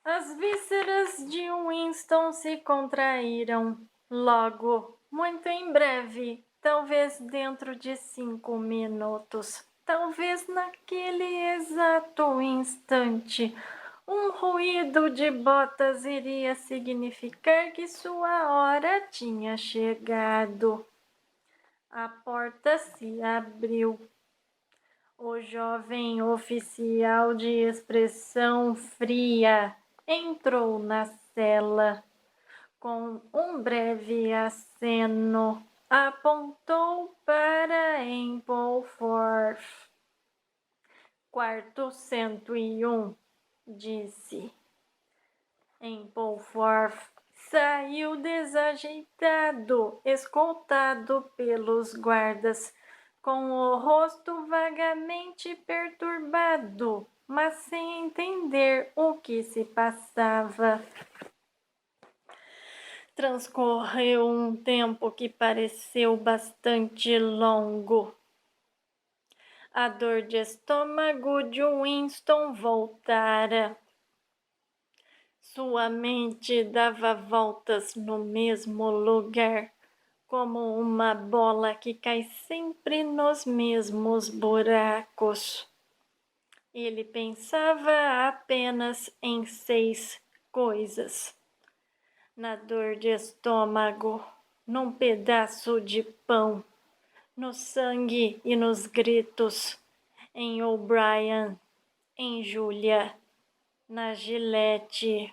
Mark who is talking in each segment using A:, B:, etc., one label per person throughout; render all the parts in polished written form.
A: As vísceras de Winston se contraíram. Logo, muito em breve, talvez dentro de 5 minutos, talvez naquele exato instante, um ruído de botas iria significar que sua hora tinha chegado. A porta se abriu. O jovem oficial de expressão fria entrou na cela. Com um breve aceno, apontou para Empleforth. Quarto 101, disse. Empleforth saiu desajeitado, escoltado pelos guardas, com o rosto vagamente perturbado, mas sem entender o que se passava. Transcorreu um tempo que pareceu bastante longo. A dor de estômago de Winston voltara. Sua mente dava voltas no mesmo lugar, como uma bola que cai sempre nos mesmos buracos. Ele pensava apenas em 6 coisas: na dor de estômago, num pedaço de pão, no sangue e nos gritos, em O'Brien, em Julia, na Gillette.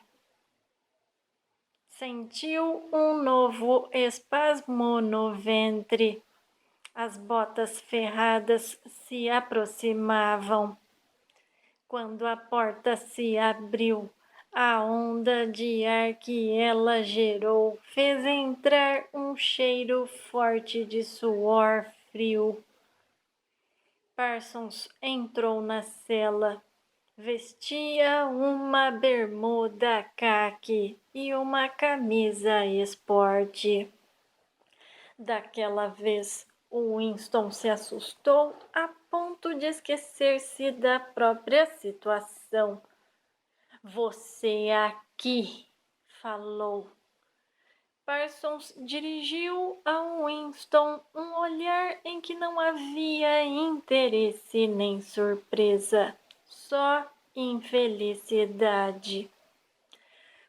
A: Sentiu um novo espasmo no ventre. As botas ferradas se aproximavam. Quando a porta se abriu, a onda de ar que ela gerou fez entrar um cheiro forte de suor frio. Parsons entrou na cela. Vestia uma bermuda caqui e uma camisa esporte. Daquela vez, o Winston se assustou a ponto de esquecer-se da própria situação. "Você aqui", falou. Parsons dirigiu a Winston um olhar em que não havia interesse nem surpresa, só infelicidade.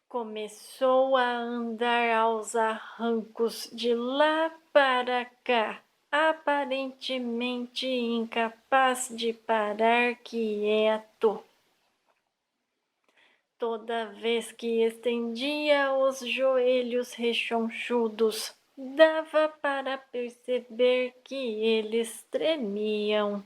A: Começou a andar aos arrancos de lá para cá, aparentemente incapaz de parar quieto. Toda vez que estendia os joelhos rechonchudos, dava para perceber que eles tremiam.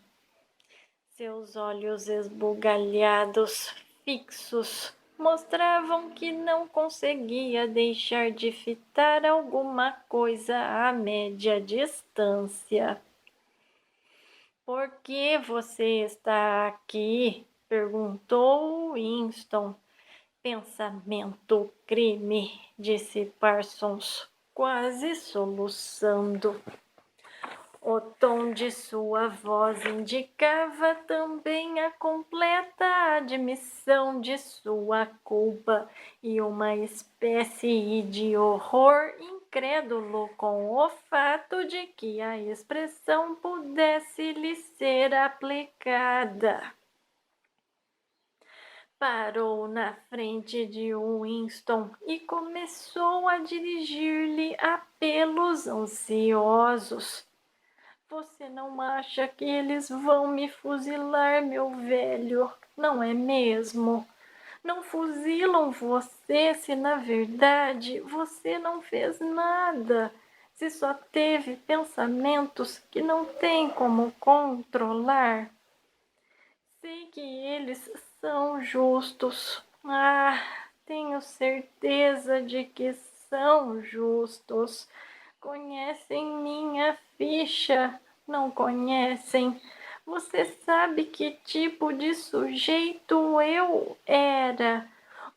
A: Seus olhos esbugalhados, fixos, mostravam que não conseguia deixar de fitar alguma coisa a média distância. "Por que você está aqui?", perguntou Winston. "Pensamento crime", disse Parsons, quase soluçando. O tom de sua voz indicava também a completa admissão de sua culpa e uma espécie de horror incrédulo com o fato de que a expressão pudesse lhe ser aplicada. Parou na frente de Winston e começou a dirigir-lhe apelos ansiosos. "Você não acha que eles vão me fuzilar, meu velho, não é mesmo? Não fuzilam você se na verdade você não fez nada, se só teve pensamentos que não tem como controlar? Sei que eles são justos. Tenho certeza de que são justos. Conhecem minha ficha, não conhecem? Você sabe que tipo de sujeito eu era?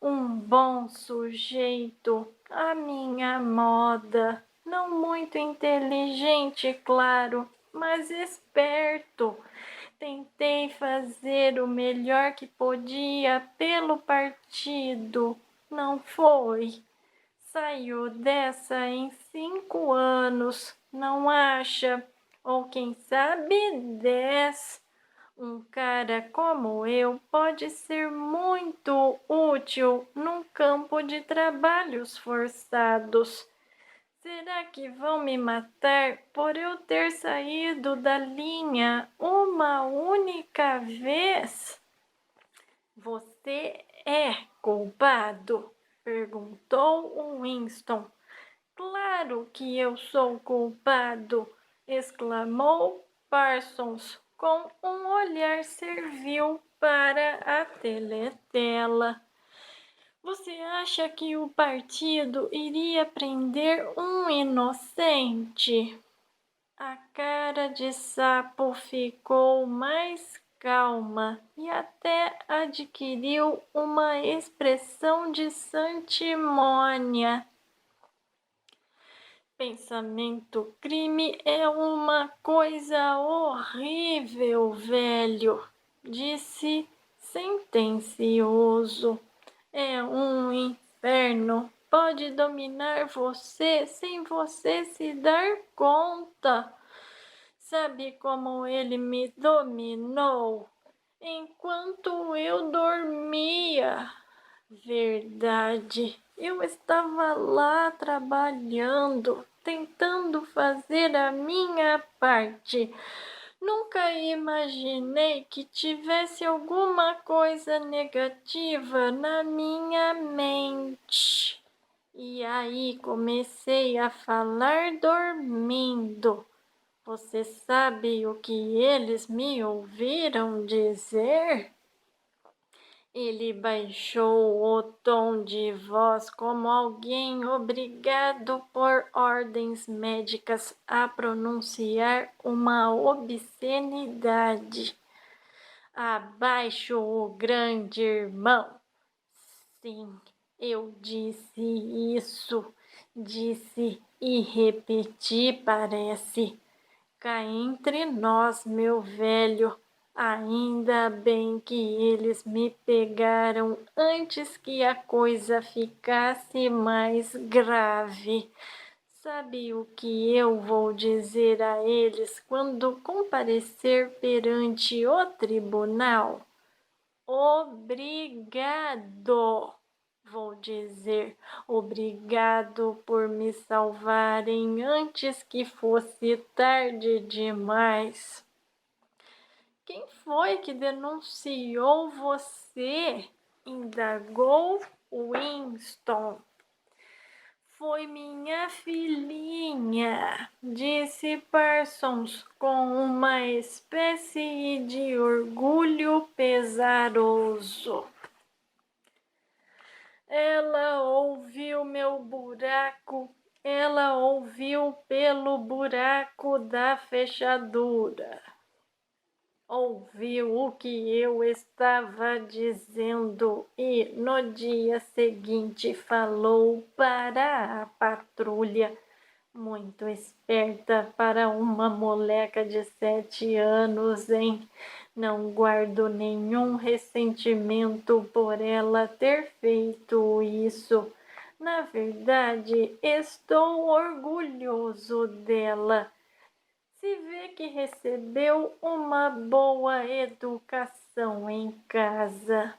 A: Um bom sujeito, à minha moda. Não muito inteligente, claro, mas esperto. Tentei fazer o melhor que podia pelo partido. Não foi. Saiu dessa em 5 anos, não acha? Ou quem sabe 10. Um cara como eu pode ser muito útil num campo de trabalhos forçados. Será que vão me matar por eu ter saído da linha uma única vez? Você é culpado? Perguntou Winston. Claro que eu sou culpado, exclamou Parsons com um olhar servil para a teletela. Você acha que o partido iria prender um inocente? A cara de Sapo ficou mais calma e até adquiriu uma expressão de santimônia. Pensamento crime é uma coisa horrível, velho, disse sentencioso. É um inferno. Pode dominar você sem você se dar conta. Sabe como ele me dominou? Enquanto eu dormia. Verdade. Eu estava lá trabalhando, tentando fazer a minha parte. Nunca imaginei que tivesse alguma coisa negativa na minha mente. E aí comecei a falar dormindo. Você sabe o que eles me ouviram dizer? Ele baixou o tom de voz como alguém obrigado por ordens médicas a pronunciar uma obscenidade. Abaixo o grande irmão. Sim, eu disse isso. Disse e repeti, parece. Cá entre nós, meu velho. Ainda bem que eles me pegaram antes que a coisa ficasse mais grave. Sabe o que eu vou dizer a eles quando comparecer perante o tribunal? Obrigado, vou dizer. Obrigado por me salvarem antes que fosse tarde demais. Quem foi que denunciou você? Indagou Winston. Foi minha filhinha, disse Parsons com uma espécie de orgulho pesaroso. Ela ouviu meu buraco, ela ouviu pelo buraco da fechadura. Ouviu o que eu estava dizendo e no dia seguinte falou para a patrulha. Muito esperta para uma moleca de 7 anos, hein? Não guardo nenhum ressentimento por ela ter feito isso. Na verdade, estou orgulhoso dela. Se vê que recebeu uma boa educação em casa.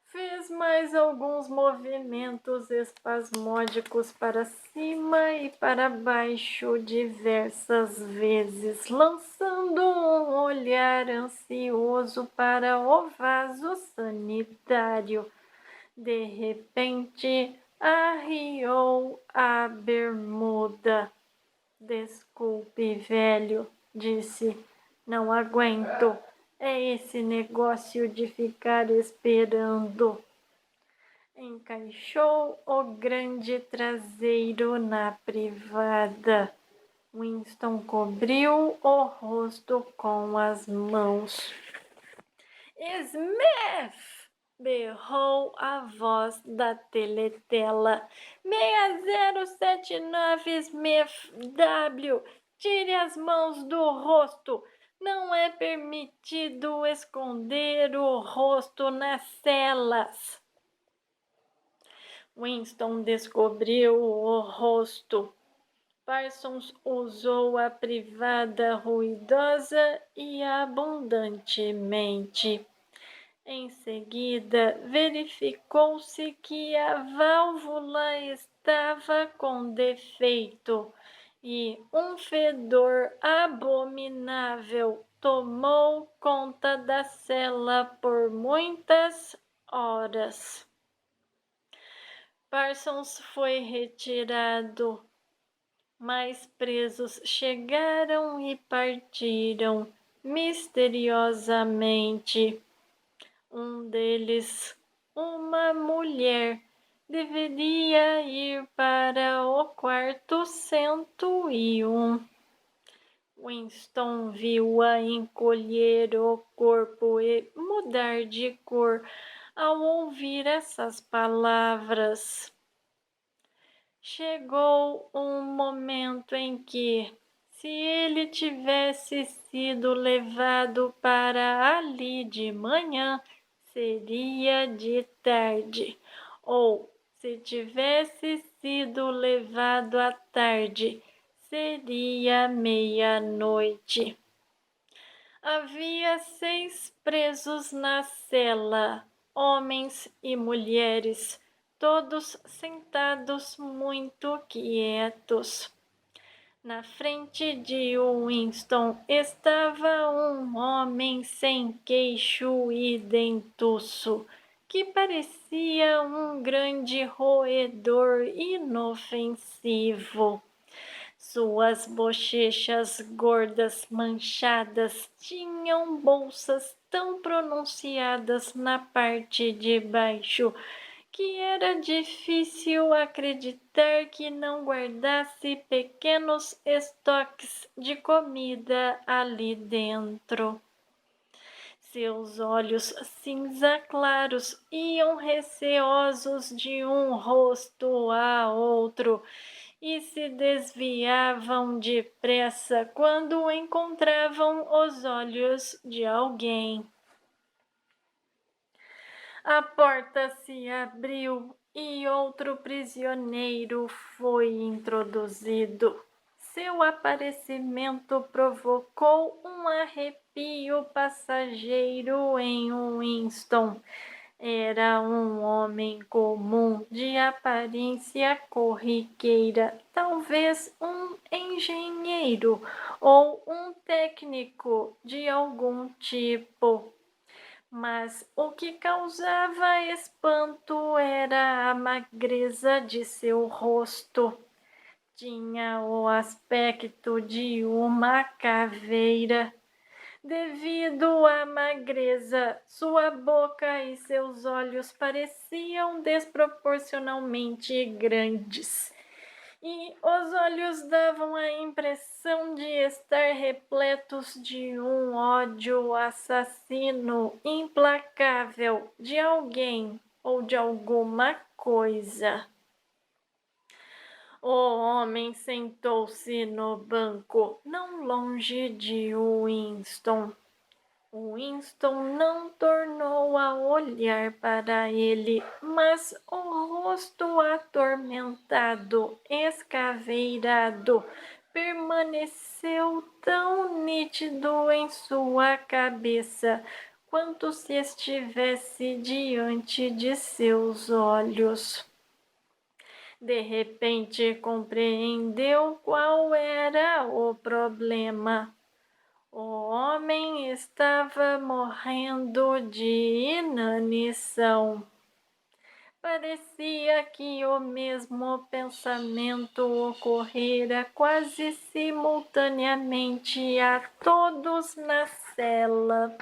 A: Fez mais alguns movimentos espasmódicos para cima e para baixo diversas vezes, lançando um olhar ansioso para o vaso sanitário. De repente, arriou a bermuda. Desculpe, velho, disse. Não aguento. É esse negócio de ficar esperando. Encaixou o grande traseiro na privada. Winston cobriu o rosto com as mãos. Smith! Berrou a voz da teletela. 6079 Smith W. Tire as mãos do rosto. Não é permitido esconder o rosto nas celas. Winston descobriu o rosto. Parsons usou a privada ruidosa e abundantemente. Em seguida, verificou-se que a válvula estava com defeito e um fedor abominável tomou conta da cela por muitas horas. Parsons foi retirado. Mais presos chegaram e partiram misteriosamente. Um deles, uma mulher, deveria ir para o quarto 101. Winston viu-a encolher o corpo e mudar de cor ao ouvir essas palavras. Chegou um momento em que, se ele tivesse sido levado para ali de manhã, seria de tarde, ou se tivesse sido levado à tarde, seria meia-noite. Havia 6 presos na cela, homens e mulheres, todos sentados muito quietos. Na frente de Winston estava um homem sem queixo e dentuço, que parecia um grande roedor inofensivo. Suas bochechas gordas manchadas tinham bolsas tão pronunciadas na parte de baixo que era difícil acreditar que não guardasse pequenos estoques de comida ali dentro. Seus olhos cinza claros iam receosos de um rosto a outro e se desviavam depressa quando encontravam os olhos de alguém. A porta se abriu e outro prisioneiro foi introduzido. Seu aparecimento provocou um arrepio passageiro em Winston. Era um homem comum, de aparência corriqueira, talvez um engenheiro ou um técnico de algum tipo. Mas o que causava espanto era a magreza de seu rosto. Tinha o aspecto de uma caveira. Devido à magreza, sua boca e seus olhos pareciam desproporcionalmente grandes. E os olhos davam a impressão de estar repletos de um ódio assassino implacável de alguém ou de alguma coisa. O homem sentou-se no banco, não longe de Winston. Winston não tornou a olhar para ele, mas o rosto atormentado, escaveirado, permaneceu tão nítido em sua cabeça quanto se estivesse diante de seus olhos. De repente compreendeu qual era o problema. O homem estava morrendo de inanição. Parecia que o mesmo pensamento ocorrera quase simultaneamente a todos na cela.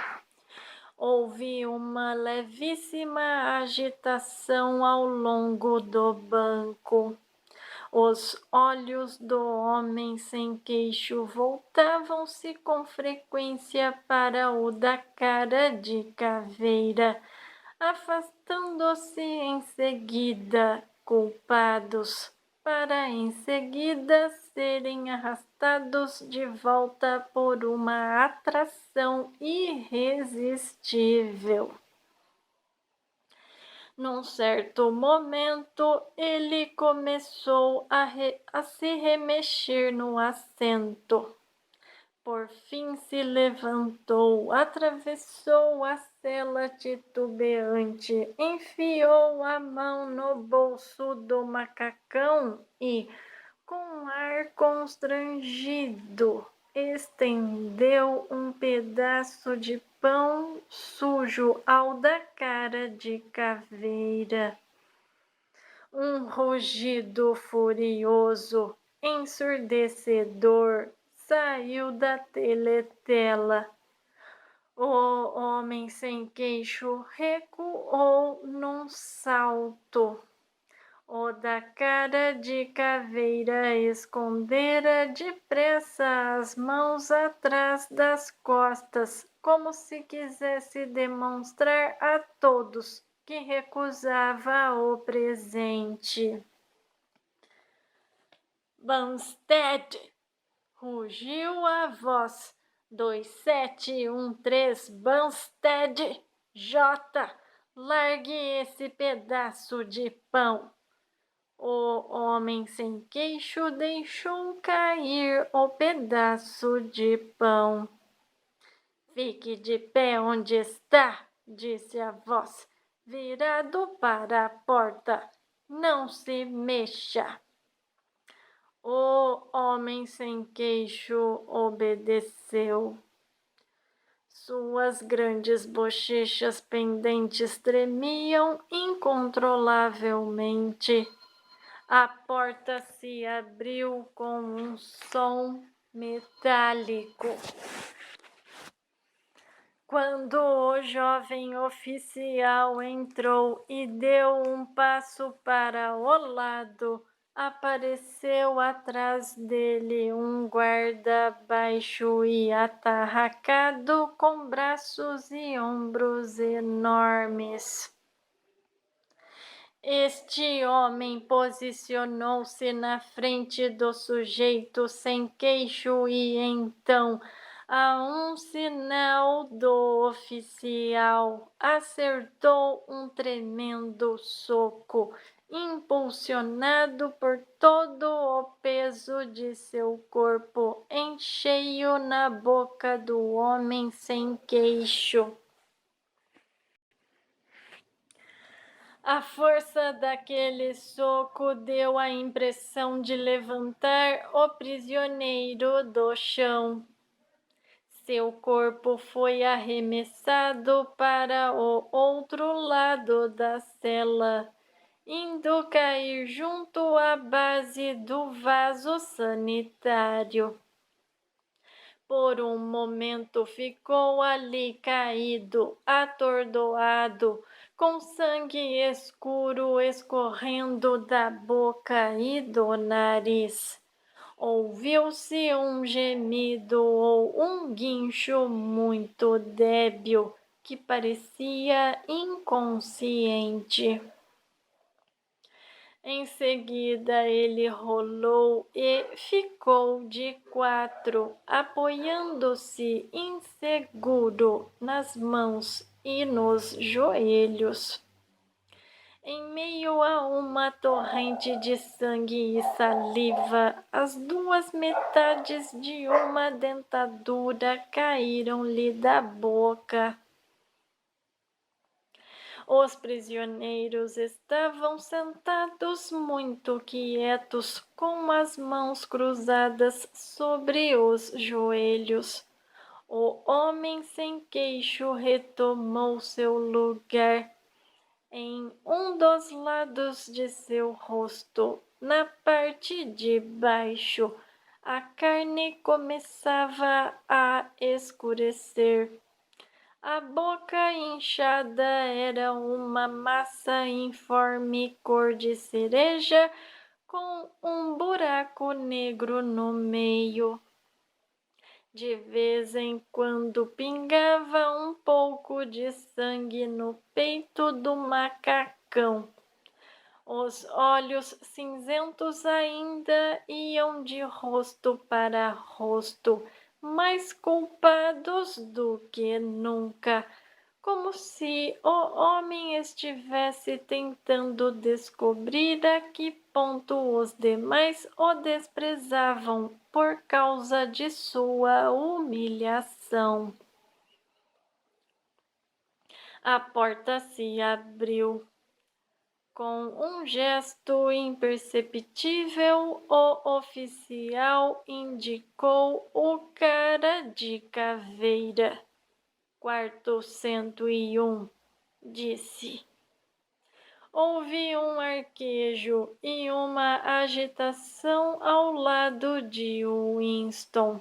A: Houve uma levíssima agitação ao longo do banco. Os olhos do homem sem queixo voltavam-se com frequência para o da cara de caveira, afastando-se em seguida, culpados, para em seguida serem arrastados de volta por uma atração irresistível. Num certo momento, ele começou a se remexer no assento. Por fim se levantou, atravessou a cela titubeante, enfiou a mão no bolso do macacão e, com ar constrangido, estendeu um pedaço de pão sujo ao da cara de caveira. Um rugido furioso, ensurdecedor, saiu da teletela. O homem sem queixo recuou num salto. O da cara de caveira escondera depressa as mãos atrás das costas, como se quisesse demonstrar a todos que recusava o presente. Banstead! Rugiu a voz. 2713 Banstead J. Largue esse pedaço de pão. O homem sem queixo deixou cair o pedaço de pão. Fique de pé onde está, disse a voz, virado para a porta. Não se mexa. O homem sem queixo obedeceu. Suas grandes bochechas pendentes tremiam incontrolavelmente. A porta se abriu com um som metálico. Quando o jovem oficial entrou e deu um passo para o lado, apareceu atrás dele um guarda baixo e atarracado, com braços e ombros enormes. Este homem posicionou-se na frente do sujeito sem queixo e então, a um sinal do oficial, acertou um tremendo soco, impulsionado por todo o peso de seu corpo, em cheio na boca do homem sem queixo. A força daquele soco deu a impressão de levantar o prisioneiro do chão. Seu corpo foi arremessado para o outro lado da cela, indo cair junto à base do vaso sanitário. Por um momento ficou ali caído, atordoado, com sangue escuro escorrendo da boca e do nariz. Ouviu-se um gemido ou um guincho muito débil, que parecia inconsciente. Em seguida, ele rolou e ficou de quatro, apoiando-se inseguro nas mãos e nos joelhos. Em meio a uma torrente de sangue e saliva, as duas metades de uma dentadura caíram-lhe da boca. Os prisioneiros estavam sentados muito quietos, com as mãos cruzadas sobre os joelhos. O homem sem queixo retomou seu lugar em um dos lados de seu rosto, na parte de baixo. A carne começava a escurecer. A boca inchada era uma massa informe cor de cereja, com um buraco negro no meio. De vez em quando pingava um pouco de sangue no peito do macacão. Os olhos cinzentos ainda iam de rosto para rosto, mais culpados do que nunca, como se o homem estivesse tentando descobrir a que ponto os demais o desprezavam por causa de sua humilhação. A porta se abriu. Com um gesto imperceptível, o oficial indicou o cara de caveira. Quarto 101, disse. Houve um arquejo e uma agitação ao lado de Winston.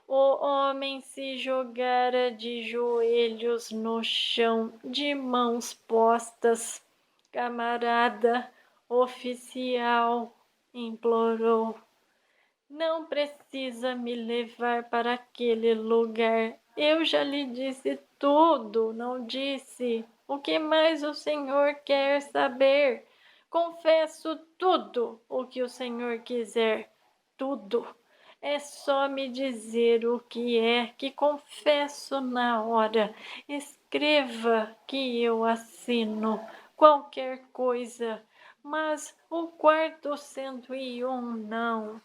A: O homem se jogara de joelhos no chão, de mãos postas. Camarada oficial, implorou. Não precisa me levar para aquele lugar. Eu já lhe disse tudo, não disse? O que mais o senhor quer saber? Confesso tudo o que o senhor quiser. Tudo. É só me dizer o que é, que confesso na hora. Escreva que eu assino qualquer coisa, mas o quarto 101 não.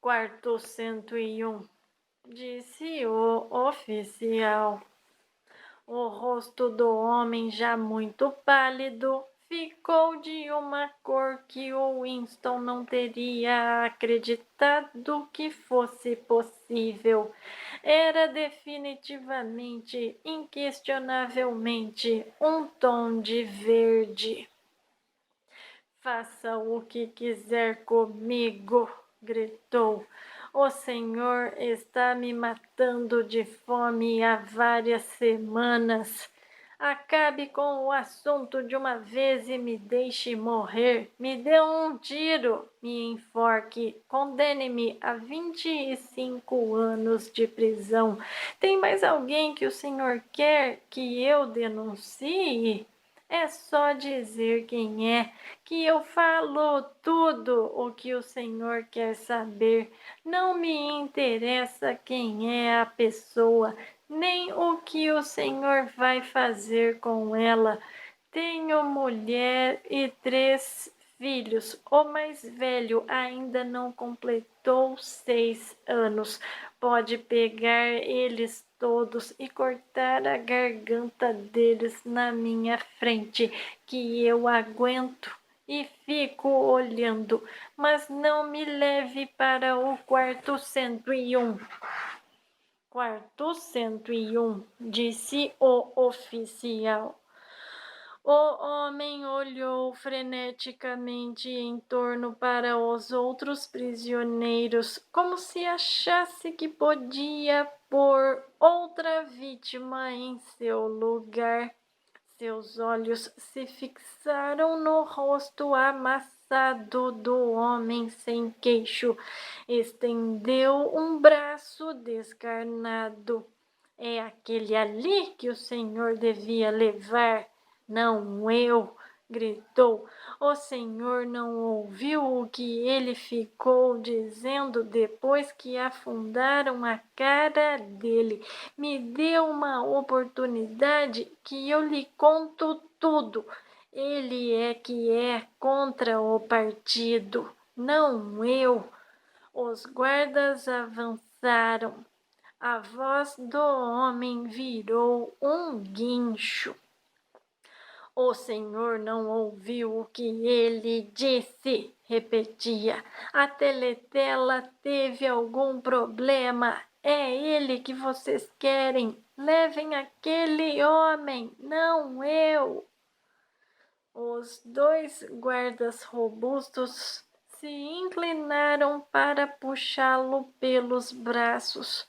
A: Quarto 101, disse o oficial. O rosto do homem, já muito pálido, ficou de uma cor que o Winston não teria acreditado que fosse possível. Era definitivamente, inquestionavelmente, um tom de verde. Faça o que quiser comigo, gritou. O senhor está me matando de fome há várias semanas. Acabe com o assunto de uma vez e me deixe morrer. Me dê um tiro, me enforque, condene-me a 25 anos de prisão. Tem mais alguém que o senhor quer que eu denuncie? É só dizer quem é, que eu falo tudo o que o senhor quer saber. Não me interessa quem é a pessoa, nem o que o senhor vai fazer com ela. Tenho mulher e 3 filhos. O mais velho ainda não completou 6 anos. Pode pegar eles todos e cortar a garganta deles na minha frente, que eu aguento e fico olhando, mas não me leve para o quarto 101. Quarto 101, disse o oficial. O homem olhou freneticamente em torno para os outros prisioneiros, como se achasse que podia pôr outra vítima em seu lugar. Seus olhos se fixaram no rosto amassado do homem sem queixo. Estendeu um braço descarnado. É aquele ali que o senhor devia levar. Não eu, gritou. O senhor não ouviu o que ele ficou dizendo depois que afundaram a cara dele. Me dê uma oportunidade que eu lhe conto tudo. Ele é que é contra o partido, não eu. Os guardas avançaram. A voz do homem virou um guincho. O senhor não ouviu o que ele disse, repetia. A teletela teve algum problema. É ele que vocês querem. Levem aquele homem, não eu. Os 2 guardas robustos se inclinaram para puxá-lo pelos braços.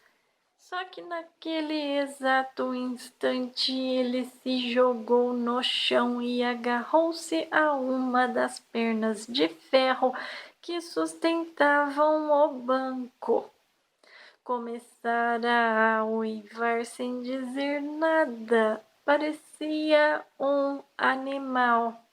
A: Só que naquele exato instante ele se jogou no chão e agarrou-se a uma das pernas de ferro que sustentavam o banco. Começara a uivar sem dizer nada. parecia um animal.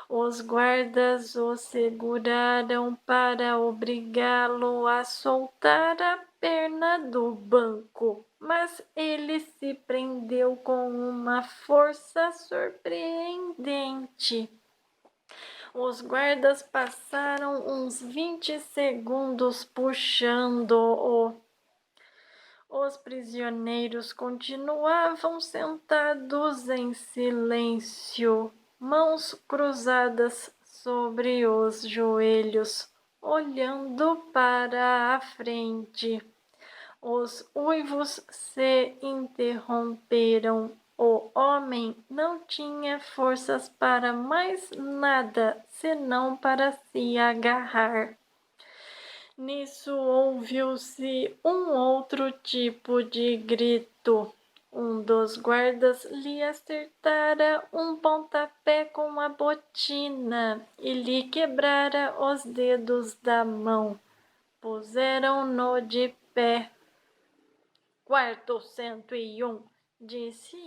A: Os guardas o seguraram para obrigá-lo a soltar a perna do banco, mas ele se prendeu com uma força surpreendente. Os guardas passaram uns 20 segundos puxando-o. Os prisioneiros continuavam sentados em silêncio, mãos cruzadas sobre os joelhos, olhando para a frente. Os uivos se interromperam. O homem não tinha forças para mais nada senão para se agarrar. Nisso ouviu-se um outro tipo de grito. Um dos guardas lhe acertara um pontapé com a botina e lhe quebrara os dedos da mão. Puseram-no de pé. Quarto 101, disse